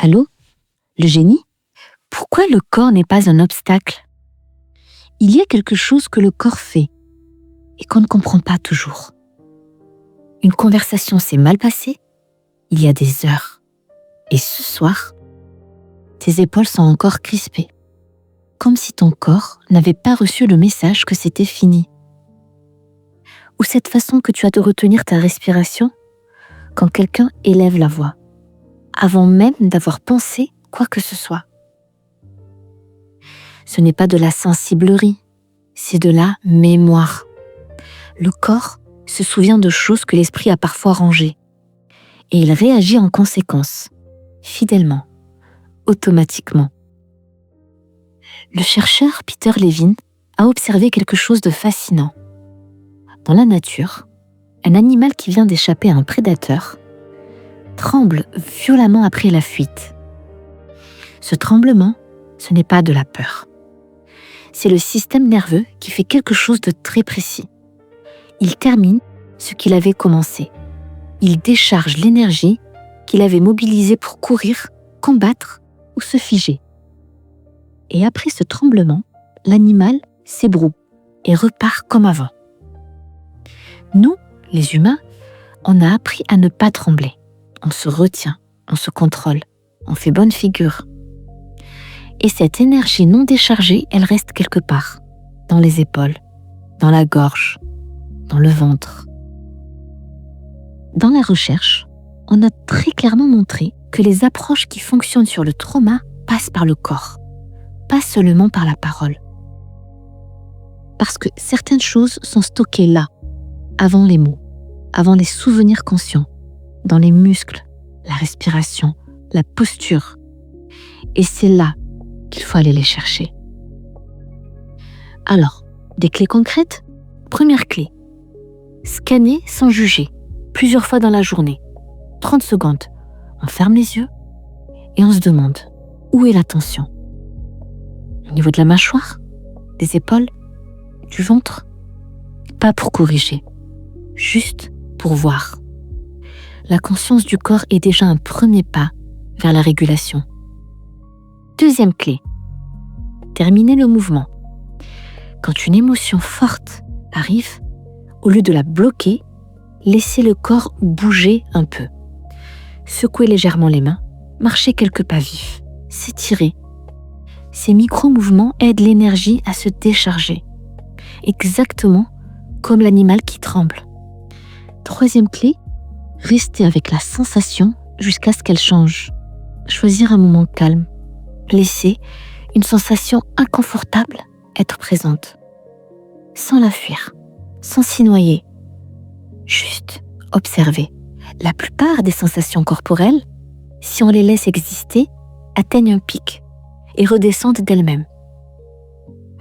Allô? Le génie? Pourquoi le corps n'est pas un obstacle? Il y a quelque chose que le corps fait et qu'on ne comprend pas toujours. Une conversation s'est mal passée il y a des heures. Et ce soir, tes épaules sont encore crispées, comme si ton corps n'avait pas reçu le message que c'était fini. Ou cette façon que tu as de retenir ta respiration quand quelqu'un élève la voix, avant même d'avoir pensé quoi que ce soit. Ce n'est pas de la sensiblerie, c'est de la mémoire. Le corps se souvient de choses que l'esprit a parfois rangées. Et il réagit en conséquence, fidèlement, automatiquement. Le chercheur Peter Levine a observé quelque chose de fascinant. Dans la nature, un animal qui vient d'échapper à un prédateur tremble violemment après la fuite. Ce tremblement, ce n'est pas de la peur. C'est le système nerveux qui fait quelque chose de très précis. Il termine ce qu'il avait commencé. Il décharge l'énergie qu'il avait mobilisée pour courir, combattre ou se figer. Et après ce tremblement, l'animal s'ébroue et repart comme avant. Nous, les humains, on a appris à ne pas trembler. On se retient, on se contrôle, on fait bonne figure. Et cette énergie non déchargée, elle reste quelque part, dans les épaules, dans la gorge, dans le ventre. Dans la recherche, on a très clairement montré que les approches qui fonctionnent sur le trauma passent par le corps, pas seulement par la parole. Parce que certaines choses sont stockées là, avant les mots, avant les souvenirs conscients, dans les muscles, la respiration, la posture. Et c'est là qu'il faut aller les chercher. Alors, des clés concrètes? Première clé, scanner sans juger, plusieurs fois dans la journée, 30 secondes. On ferme les yeux et on se demande où est la tension. Au niveau de la mâchoire, des épaules, du ventre? Pas pour corriger, juste pour voir. La conscience du corps est déjà un premier pas vers la régulation. Deuxième clé, terminer le mouvement. Quand une émotion forte arrive, au lieu de la bloquer, laissez le corps bouger un peu. Secouez légèrement les mains, marchez quelques pas vifs, s'étirer. Ces micro-mouvements aident l'énergie à se décharger, exactement comme l'animal qui tremble. Troisième clé, rester avec la sensation jusqu'à ce qu'elle change. Choisir un moment calme. Laisser une sensation inconfortable être présente. Sans la fuir, sans s'y noyer. Juste observer. La plupart des sensations corporelles, si on les laisse exister, atteignent un pic et redescendent d'elles-mêmes.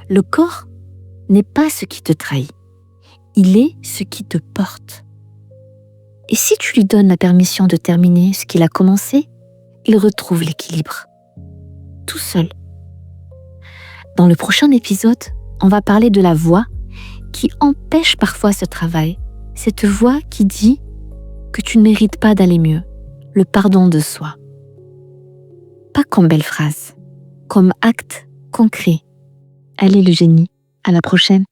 Le corps n'est pas ce qui te trahit. Il est ce qui te porte. Et si tu lui donnes la permission de terminer ce qu'il a commencé, il retrouve l'équilibre. Tout seul. Dans le prochain épisode, on va parler de la voix qui empêche parfois ce travail. Cette voix qui dit que tu ne mérites pas d'aller mieux, le pardon de soi. Pas comme belle phrase, comme acte concret. Allez le génie, à la prochaine.